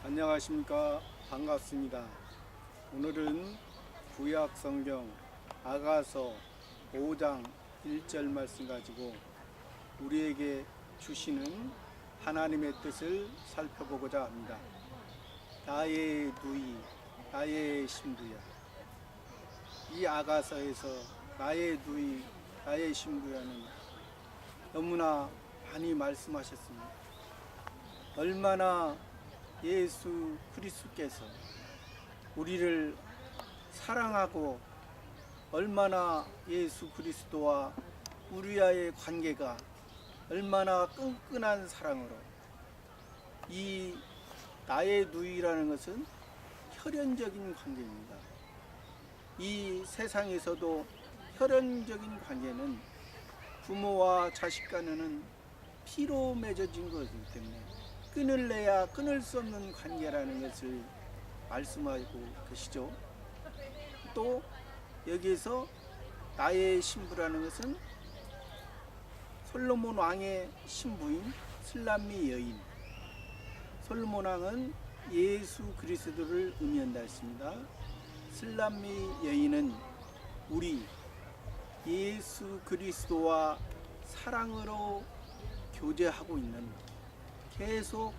안녕하십니까. 반갑습니다. 오늘은 구약 성경 아가서 5장 1절 말씀 가지고 우리에게 주시는 하나님의 뜻을 살펴보고자 합니다. 나의 누이, 나의 신부야. 이 아가서에서 나의 누이, 나의 신부야는 너무나 많이 말씀하셨습니다. 얼마나 예수 그리스도께서 우리를 사랑하고 얼마나 예수 그리스도와 우리와의 관계가 얼마나 끈끈한 사랑으로, 이 나의 누이라는 것은 혈연적인 관계입니다. 이 세상에서도 혈연적인 관계는 부모와 자식 간에는 피로 맺어진 것이기 때문에 끊을래야 끊을 수 없는 관계라는 것을 말씀하고 계시죠. 또 여기에서 나의 신부라는 것은 솔로몬 왕의 신부인 슬람미 여인, 솔로몬 왕은 예수 그리스도를 의미한다 했습니다. 슬람미 여인은 우리 예수 그리스도와 사랑으로 교제하고 있는, 계속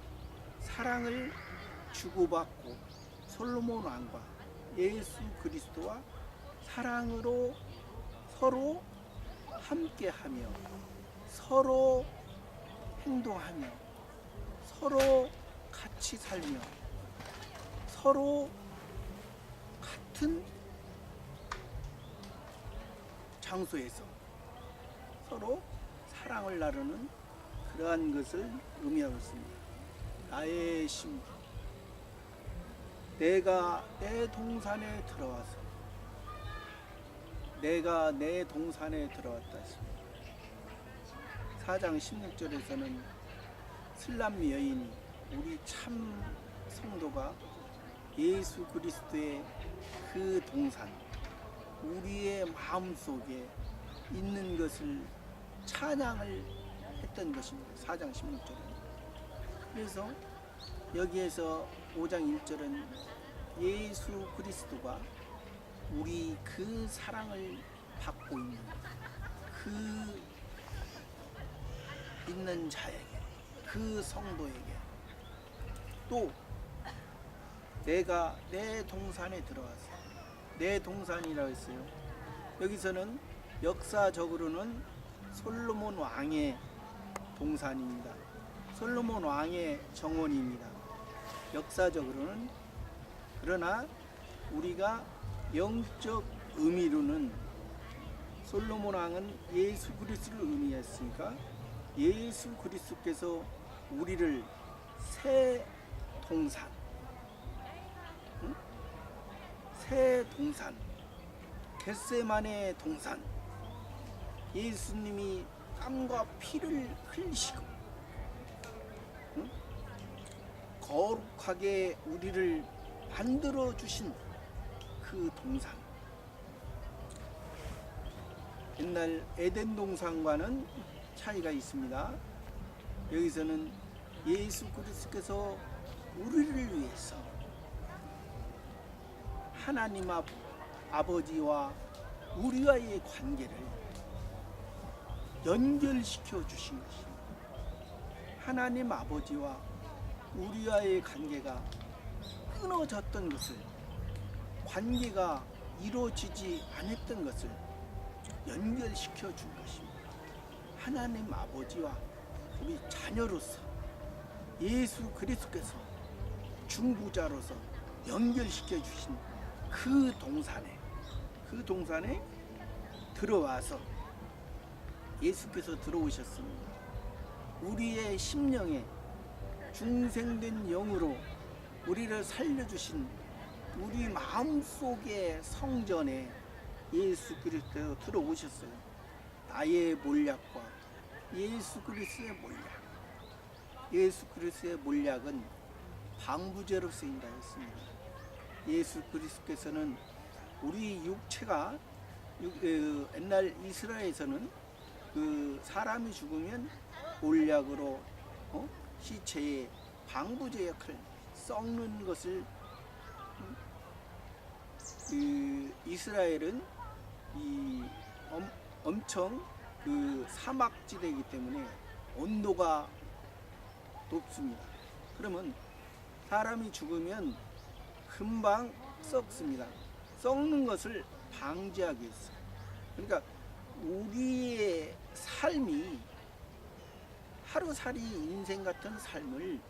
사랑을 주고받고 솔로몬 왕과 예수 그리스도와 사랑으로 서로 함께하며 서로 행동하며 서로 같이 살며 서로 같은 장소에서 서로 사랑을 나누는 그러한 것을 의미하고 있습니다. 나의 신부, 내가 내 동산에 들어와서, 내가 내 동산에 들어왔다 했습니다. 4장 16절에서는 슬람미 여인이, 우리 참 성도가 예수 그리스도의 그 동산, 우리의 마음속에 있는 것을 찬양을 했던 것입니다. 4장 16절은. 그래서 여기에서 5장 1절은 예수 그리스도가 우리 그 사랑을 받고 있는 그 있는 자에게, 그 성도에게, 또 내가 내 동산에 들어와서, 내 동산이라고 했어요. 여기서는 역사적으로는 솔로몬 왕의 동산입니다. 솔로몬 왕의 정원입니다. 역사적으로는. 그러나 우리가 영적 의미로는 솔로몬 왕은 예수 그리스도를 의미했으니까 예수 그리스도께서 우리를 새 동산, 새 동산, 겟세마네 동산, 예수님이 땀과 피를 흘리시고 거룩하게 우리를 만들어 주신 그 동산, 옛날 에덴 동산과는 차이가 있습니다. 여기서는 예수 그리스도께서 우리를 위해서 하나님 아버지와 우리와의 관계를 연결시켜 주신 것입니다. 하나님 아버지와 우리와의 관계가 끊어졌던 것을, 관계가 이루어지지 않았던 것을 연결시켜 준 것입니다. 하나님 아버지와 우리 자녀로서 예수 그리스도께서 중보자로서 연결시켜 주신 그 동산에 들어와서 예수께서 들어오셨습니다. 우리의 심령에 중생된 영으로 우리를 살려주신 우리 마음속의 성전에 예수 그리스도가 들어오셨어요. 나의 몰약과 예수 그리스도의 몰약, 예수 그리스도의 몰약은 방부제로 쓰인다 했습니다. 예수 그리스도께서는 우리 육체가, 옛날 이스라엘에서는 그 사람이 죽으면 몰약으로 시체의 방부제 역할을 썩는 것을 이스라엘은 엄청 사막지대이기 때문에 온도가 높습니다. 그러면 사람이 죽으면 금방 썩습니다. 썩는 것을 방지하기 위해서. 그러니까 우리의 삶이 하루살이 인생 같은 삶을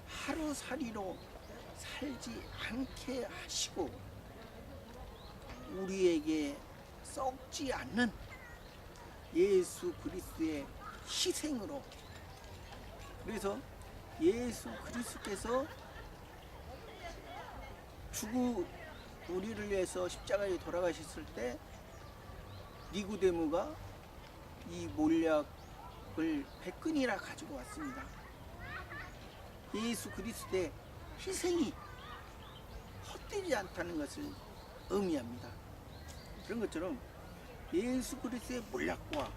하루살이로 살지 않게 하시고 우리에게 썩지 않는 예수 그리스도의 희생으로, 그래서 예수 그리스도께서 우리를 위해서 십자가에 돌아가셨을 때 니고데모가 이 몰약을 100근이나 가지고 왔습니다. 예수 그리스도의 희생이 헛되지 않다는 것을 의미합니다. 그런 것처럼 예수 그리스도의 몰약과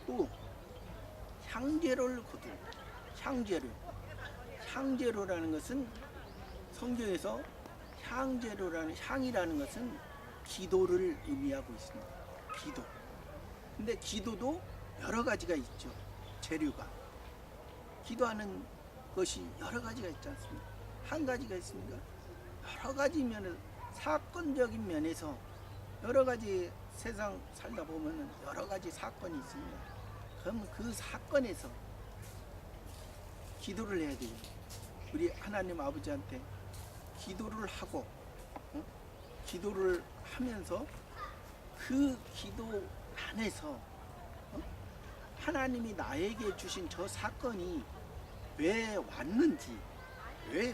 또 향제로를 거둘, 향제로라는 것은 성경에서 향이라는 것은 기도를 의미하고 있습니다. 기도. 근데 기도도 여러 가지가 있죠. 재료가. 기도하는 것이 여러 가지가 있지 않습니까? 한 가지가 있습니까? 여러 가지 면에서, 사건적인 면에서 여러 가지 세상 살다 보면 여러 가지 사건이 있습니다. 그럼 그 사건에서 기도를 해야 돼요. 우리 하나님 아버지한테 기도를 하고, 기도를 하면서 그 기도 안에서 하나님이 나에게 주신 저 사건이 왜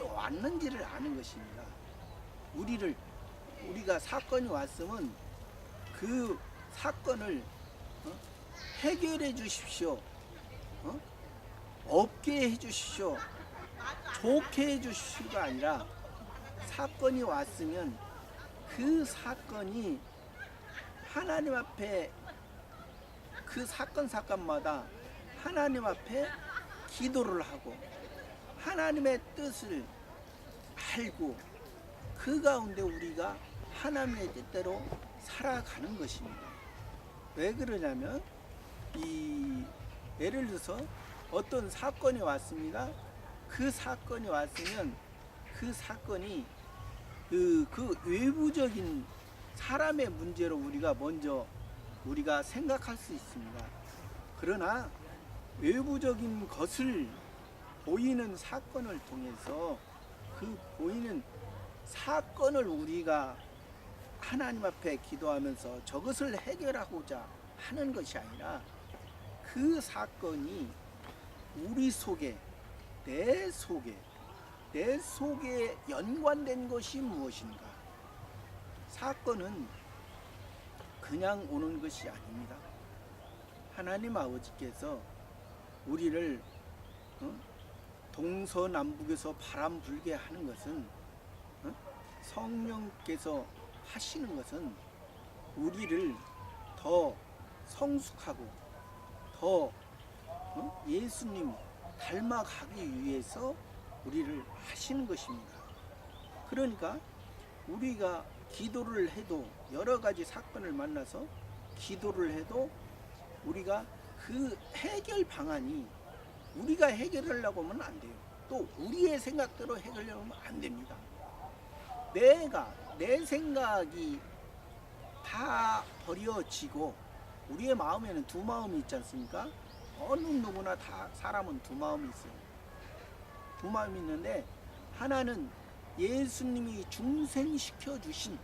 왔는지를 아는 것입니다. 우리가 사건이 왔으면 그 사건을 해결해 주십시오, 없게 해 주십시오, 좋게 해 주십시오가 아니라, 사건이 왔으면 그 사건이 하나님 앞에, 그 사건마다 하나님 앞에 기도를 하고 하나님의 뜻을 알고 그 가운데 우리가 하나님의 뜻대로 살아가는 것입니다. 왜 그러냐면 예를 들어서 어떤 사건이 왔습니다. 그 사건이 왔으면 그 사건이 그 외부적인 사람의 문제로 우리가 생각할 수 있습니다. 그러나 외부적인 것을 보이는 사건을 통해서 그 보이는 사건을 우리가 하나님 앞에 기도하면서 저것을 해결하고자 하는 것이 아니라, 그 사건이 우리 속에, 내 속에 연관된 것이 무엇인가. 사건은 그냥 오는 것이 아닙니다. 하나님 아버지께서 우리를 동서남북에서 바람 불게 하는 것은, 성령께서 하시는 것은 우리를 더 성숙하고 더 예수님 닮아가기 위해서 우리를 하시는 것입니다. 그러니까 우리가 기도를 해도, 여러 가지 사건을 만나서 기도를 해도 우리가 그 해결 방안이 우리가 해결하려고 하면 안 돼요. 또 우리의 생각대로 해결하려고 하면 안 됩니다. 내 생각이 다 버려지고, 우리의 마음에는 두 마음이 있지 않습니까? 어느 누구나 다 사람은 두 마음이 있어요. 두 마음이 있는데, 하나는 예수님이 중생시켜 주신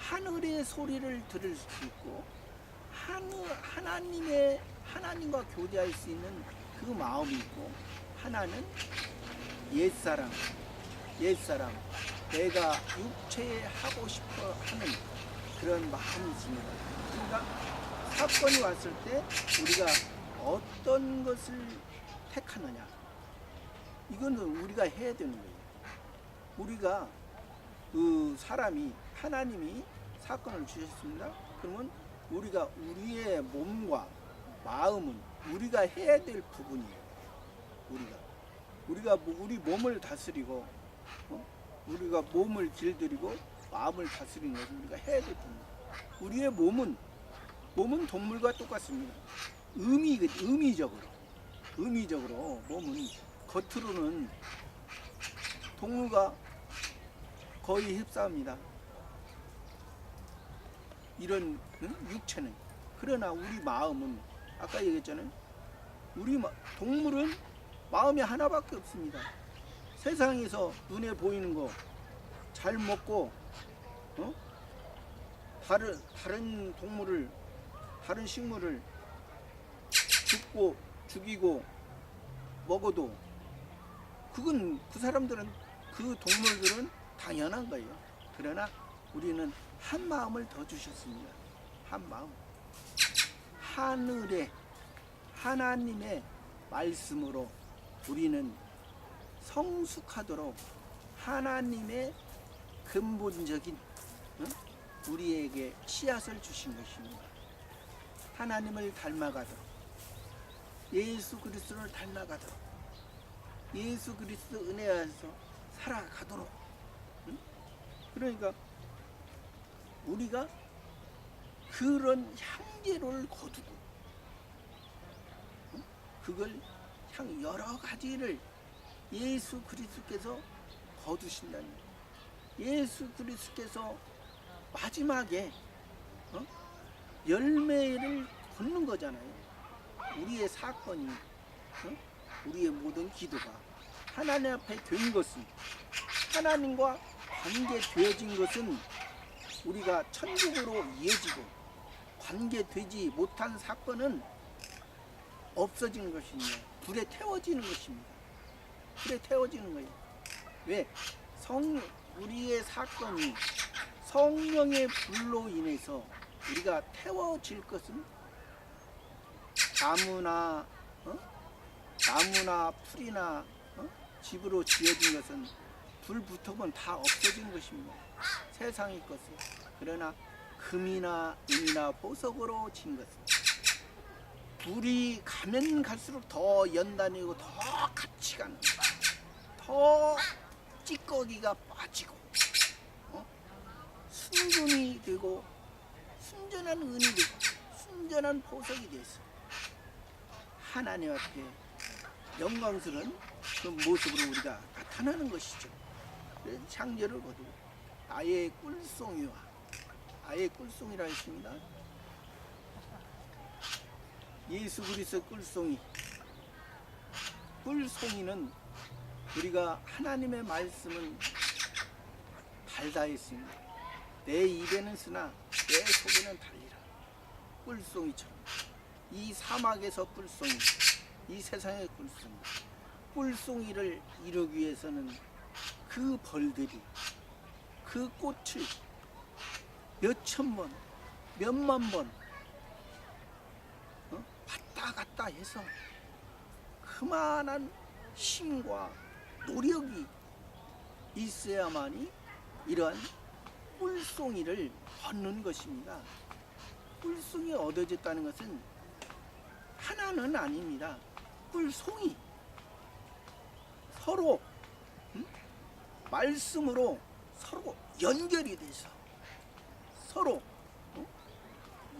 하늘의 소리를 들을 수 있고 하나님과 교제할 수 있는 그 마음이 있고, 하나는 옛사람 내가 육체에 하고 싶어 하는 그런 마음이 있습니다. 그러니까 사건이 왔을 때 우리가 어떤 것을 택하느냐, 이거는 우리가 해야 되는 거예요. 우리가 하나님이 사건을 주셨습니다. 그러면 우리의 몸과 마음은 우리가 해야 될 부분이에요. 우리가 우리 몸을 다스리고 우리가 몸을 길들이고 마음을 다스리는 것을 우리가 해야 될 겁니다. 우리의 몸은 동물과 똑같습니다. 의미적으로 몸은 겉으로는 동물과 거의 흡사합니다. 이런 육체는. 그러나 우리 마음은 아까 얘기했잖아요. 동물은 마음이 하나밖에 없습니다. 세상에서 눈에 보이는 거 잘 먹고 다른 동물을, 다른 식물을 죽이고 먹어도 그건 그 사람들은, 그 동물들은 당연한 거예요. 그러나 우리는 한 마음을 더 주셨습니다. 한 마음. 하늘의 하나님의 말씀으로 우리는 성숙하도록 하나님의 근본적인 우리에게 씨앗을 주신 것입니다. 하나님을 닮아가도록, 예수 그리스도를 닮아가도록, 예수 그리스도 은혜 안에서 살아가도록. 그러니까 우리가 그런 향기를 거두고 그걸 여러 가지를 예수 그리스도께서 거두신다는 거예요. 예수 그리스도께서 마지막에 열매를 걷는 거잖아요. 우리의 사건이, 우리의 모든 기도가 하나님 앞에 된 것은, 하나님과 관계되어진 것은 우리가 천국으로 이어지고, 관계되지 못한 사건은 없어지는 것입니다. 불에 태워지는 것입니다. 불에 태워지는 거예요. 왜? 우리의 사건이 성령의 불로 인해서 우리가 태워질 것은 나무나 풀이나 집으로 지어진 것은 불 붙으면 다 없어진 것입니다. 세상의 것은. 그러나 금이나 은이나 보석으로 진 것은 불이 가면 갈수록 더 연단이고 더 가치가 나고 더 찌꺼기가 빠지고 순금이 되고 순전한 은이 되고 순전한 보석이 돼서 하나님 앞에 영광스러운 그 모습으로 우리가 나타나는 것이죠. 창조를 거두고 나의 꿀송이라 했습니다. 예수 그리스도 꿀송이는 우리가 하나님의 말씀은 달다 했습니다. 내 입에는 쓰나 내 속에는 달리라. 꿀송이처럼 이 사막에서 꿀송이, 이 세상의 꿀송이를 이루기 위해서는 그 벌들이 그 꽃을 몇천 번, 몇만 번 왔다 갔다 해서 그만한 힘과 노력이 있어야만이 이러한 꿀송이를 얻는 것입니다. 꿀송이 얻어졌다는 것은 하나는 아닙니다. 꿀송이 서로 말씀으로 서로 연결이 돼서 서로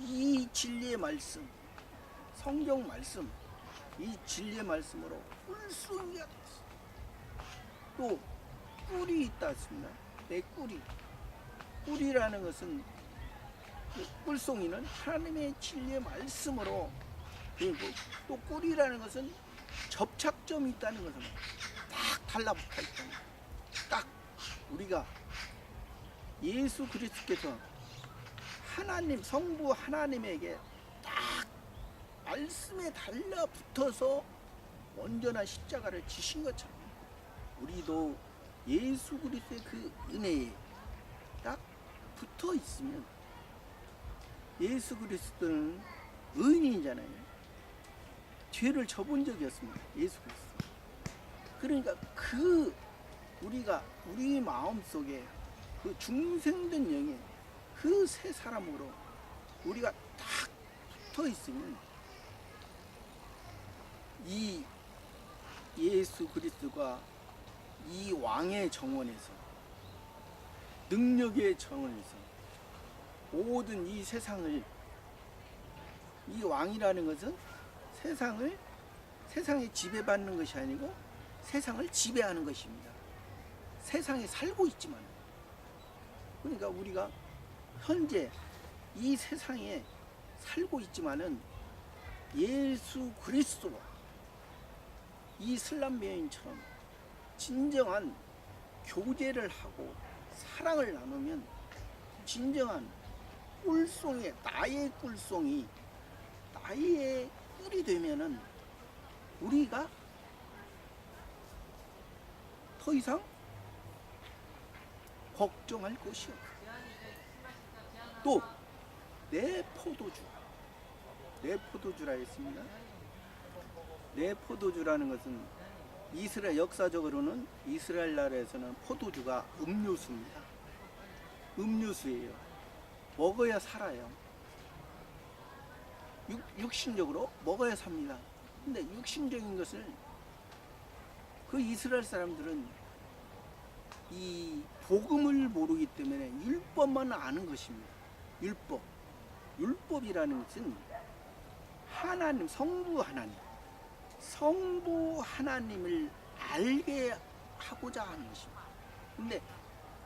이 진리의 말씀, 성경 말씀, 이 진리의 말씀으로 꿀송이가 됐어. 또 꿀이 있다 했습니다. 내 꿀이라는 것은 꿀송이는 하나님의 진리의 말씀으로, 그리고 또 꿀이라는 것은 접착점이 있다는 것을 딱 달라붙어 있다는 거예요. 딱 우리가 예수 그리스도께서 하나님, 성부 하나님에게 딱 말씀에 달라붙어서 온전한 십자가를 지신 것처럼 우리도 예수 그리스도의 그 은혜에 딱 붙어 있으면, 예수 그리스도는 의인이잖아요. 죄를 져본 적이 없습니다. 예수 그리스도. 그러니까 우리 마음 속에 그 중생된 영에 그 새 사람으로 우리가 딱 붙어 있으면 이 예수 그리스도가 이 왕의 정원에서, 능력의 정원에서 모든 이 세상을, 이 왕이라는 것은 세상에 지배받는 것이 아니고 세상을 지배하는 것입니다. 세상에 살고 있지만, 그러니까 우리가 현재 이 세상에 살고 있지만은 예수 그리스도와 이 슬람 여인처럼 진정한 교제를 하고 사랑을 나누면 진정한 꿀송이, 나의 꿀송이, 나의 꿀이 되면은 우리가 더 이상 걱정할 것이 없어. 또 내 포도주라 했습니다. 내 포도주라는 것은 이스라엘, 역사적으로는 이스라엘 나라에서는 포도주가 음료수입니다. 음료수예요. 먹어야 살아요. 육신적으로 먹어야 삽니다. 근데 육신적인 것을 그 이스라엘 사람들은 이 복음을 모르기 때문에 율법만 아는 것입니다. 율법이라는 것은 하나님, 성부 하나님을 알게 하고자 하는 것입니다. 근데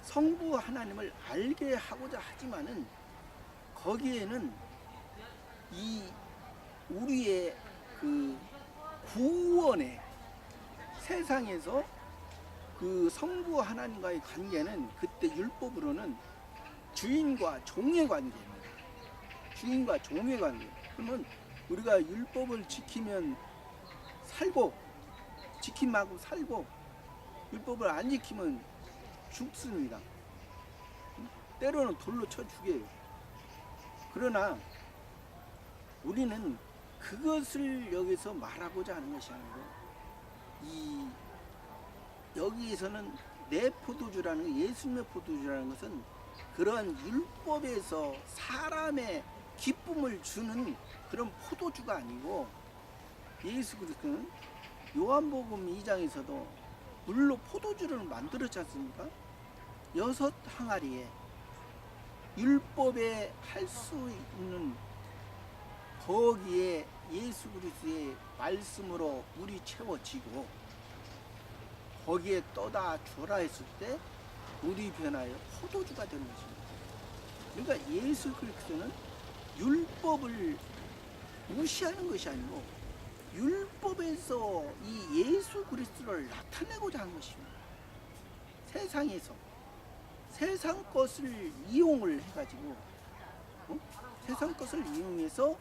성부 하나님을 알게 하고자 하지만은 거기에는 이 우리의 그 구원의 세상에서 그 성부 하나님과의 관계는 그때 율법으로는 주인과 종의 관계입니다. 주인과 종의 관계. 그러면 우리가 율법을 지키면 살고, 지킴하고 살고, 율법을 안 지키면 죽습니다. 때로는 돌로 쳐 죽여요. 그러나 우리는 그것을 여기서 말하고자 하는 것이 아니고, 여기에서는 내 포도주라는, 예수님의 포도주라는 것은 그러한 율법에서 사람의 기쁨을 주는 그런 포도주가 아니고, 예수 그리스도는 요한복음 2장에서도 물로 포도주를 만들었지 않습니까? 6 항아리에 율법에 할 수 있는, 거기에 예수 그리스도의 말씀으로 물이 채워지고 거기에 떠다 주라 했을 때 물이 변하여 포도주가 되는 것입니다. 그러니까 예수 그리스도는 율법을 무시하는 것이 아니고 율법에서 이 예수 그리스도를 나타내고자 하는 것입니다. 세상에서 세상 것을 이용을 해가지고 세상 것을 이용해서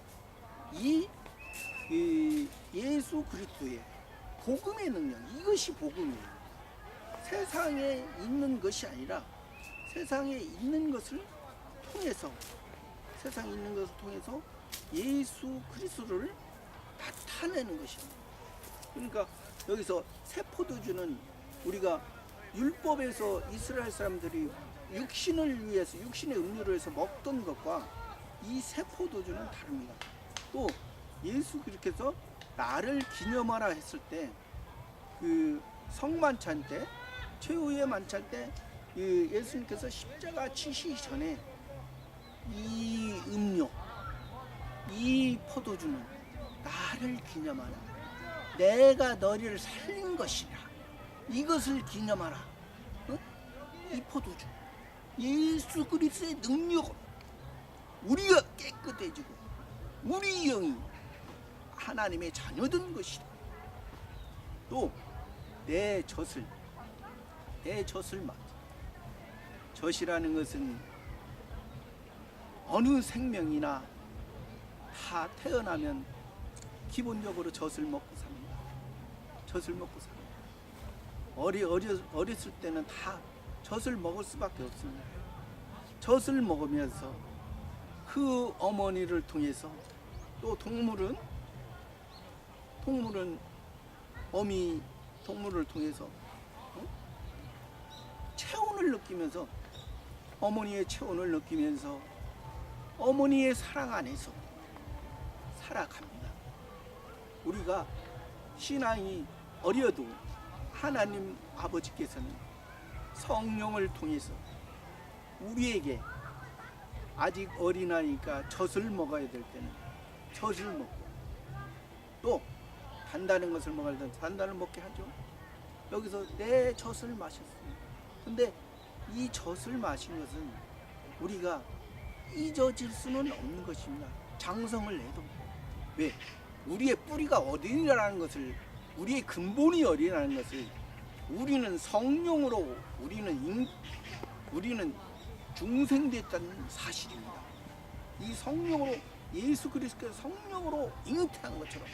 이 예수 그리스도의 복음의 능력, 이것이 복음이에요. 세상에 있는 것이 아니라 세상에 있는 것을 통해서, 세상에 있는 것을 통해서 예수 그리스도를 나타내는 것입니다. 그러니까 여기서 새 포도주는 우리가 율법에서 이스라엘 사람들이 육신을 위해서, 육신의 음료를 해서 먹던 것과 이 새 포도주는 다릅니다. 또 예수 그리스도께서 나를 기념하라 했을 때, 그 성만찬 때, 최후의 만찬 때 예수님께서 십자가 치시기 전에 이 음료, 이 포도주는 나를 기념하라, 내가 너희를 살린 것이라, 이것을 기념하라. 이 포도주, 예수 그리스도의 능력으로 우리가 깨끗해지고 우리 영이 하나님의 자녀된 것이다. 또 내 젖을 맡아. 젖이라는 것은 어느 생명이나 다 태어나면 기본적으로 젖을 먹고 삽니다. 젖을 먹고 삽니다. 어렸을 때는 다 젖을 먹을 수밖에 없습니다. 젖을 먹으면서 그 어머니를 통해서, 또 동물은 어미 동물을 통해서 체온을 느끼면서, 어머니의 체온을 느끼면서 어머니의 사랑 안에서 살아갑니다. 우리가 신앙이 어려도 하나님 아버지께서는 성령을 통해서 우리에게 아직 어린아이니까 젖을 먹어야 될 때는 젖을 먹고 또 단다는 것을 먹어야 될 때는 단단을 먹게 하죠. 여기서 내 젖을 마셨습니다. 근데 이 젖을 마신 것은 우리가 잊어질 수는 없는 것입니다. 장성을 해도. 왜? 우리의 뿌리가 어디라는 것을, 우리의 근본이 어디라는 것을, 우리는 성령으로 우리는 중생됐다는 사실입니다. 이 성령으로, 예수 그리스도의 성령으로 잉태한 것처럼,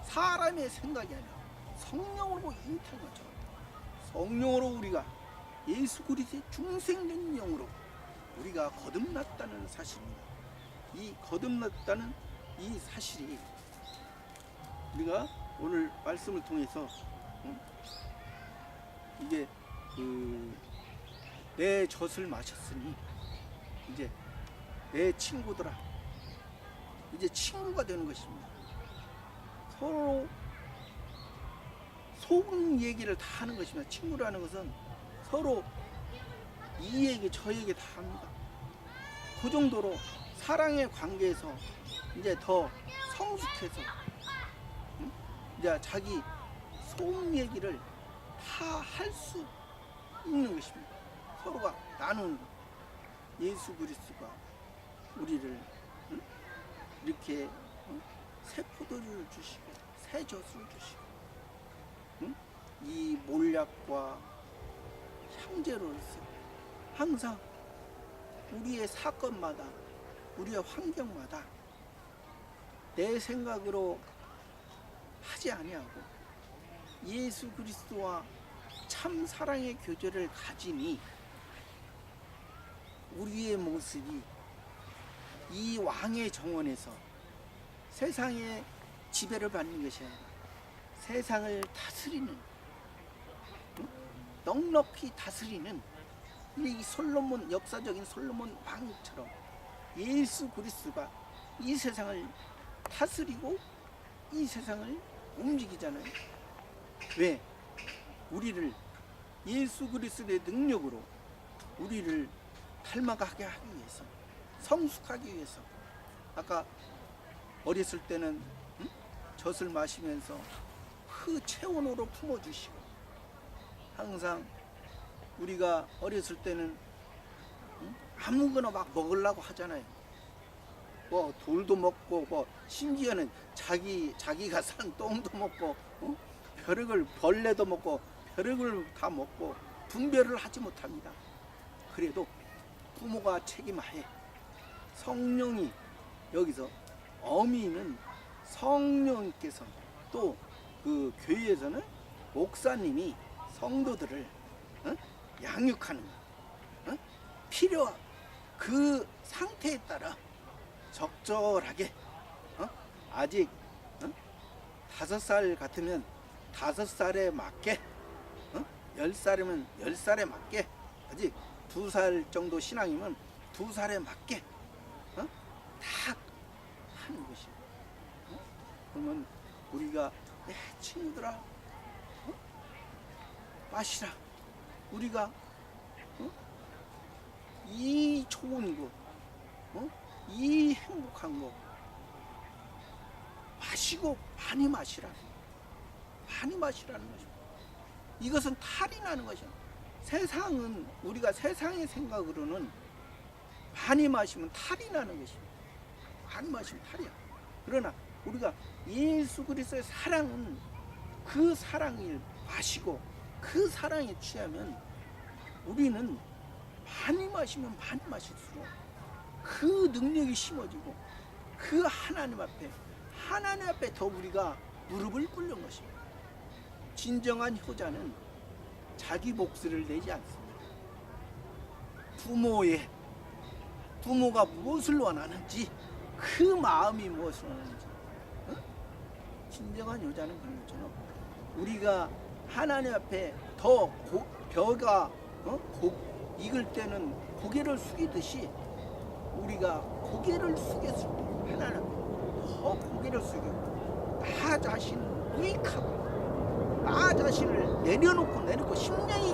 사람의 생각이 아니라 성령으로 잉태한 것처럼, 성령으로 우리가 예수 그리스도의 중생된 영으로 우리가 거듭났다는 사실입니다. 이 거듭났다는 이 사실이 우리가 오늘 말씀을 통해서 이게 내 젖을 마셨으니 이제 내 친구들아, 이제 친구가 되는 것입니다. 서로 속 얘기를 다 하는 것입니다. 친구라는 것은 서로 이 얘기 저 얘기 다 합니다. 그 정도로 사랑의 관계에서 이제 더 성숙해서 이제 자기 속 얘기를 다 할 수 있는 것입니다. 서로가 나누는 것. 예수 그리스도가 우리를 이렇게 새 포도주를 주시고 새 젖을 주시고 이 몰약과 형제로서 항상 우리의 사건마다, 우리의 환경마다 내 생각으로 하지 아니하고 예수 그리스도와 참 사랑의 교제를 가지니 우리의 모습이 이 왕의 정원에서 세상의 지배를 받는 것이 아니라 세상을 다스리는, 넉넉히 다스리는 이 솔로몬, 역사적인 솔로몬 왕처럼 예수 그리스도가 이 세상을 다스리고 이 세상을 움직이잖아요. 왜? 우리를 예수 그리스도의 능력으로 우리를 닮아가게 하기 위해서, 성숙하기 위해서. 아까 어렸을 때는 젖을 마시면서 그 체온으로 품어주시고, 항상 우리가 어렸을 때는 아무거나 막 먹으려고 하잖아요. 뭐 돌도 먹고, 뭐 심지어는 자기가 산 똥도 먹고, 벼룩을, 벌레도 먹고 벼룩을 다 먹고 분별을 하지 못합니다. 그래도 부모가 책임하에 성령이, 여기서 어미는 성령께서, 또 그 교회에서는 목사님이 성도들을 양육하는, 필요 그 상태에 따라 적절하게, 아직 5살 같으면 5살에 맞게, 10살이면 10살에 맞게, 아직 2살 정도 신앙이면 2살에 맞게 다 하는 것이에요. 그러면 우리가 내 친구들아 마시라. 우리가 이 좋은 것, 이 행복한 것 마시고 많이 마시라. 많이 마시라는 것입니다. 이것은 탈이 나는 것이야. 세상은, 우리가 세상의 생각으로는 많이 마시면 탈이 나는 것입니다. 많이 마시면 탈이야. 그러나 우리가 예수 그리스도의 사랑은, 그 사랑을 마시고 그 사랑에 취하면 우리는 많이 마시면 많이 마실수록 그 능력이 심어지고 그 하나님 앞에 더 우리가 무릎을 꿇는 것입니다. 진정한 효자는 자기 목소리를 내지 않습니다. 부모가 무엇을 원하는지, 그 마음이 무엇을 원하는지, 진정한 효자는 그런 것처럼 우리가 하나님 앞에 더 벼가 익을 때는 고개를 숙이듯이 우리가 고개를 숙였을 때 하나님 더 고개를 숙이고 나 자신 유익하고 나 자신을 내려놓고 10년이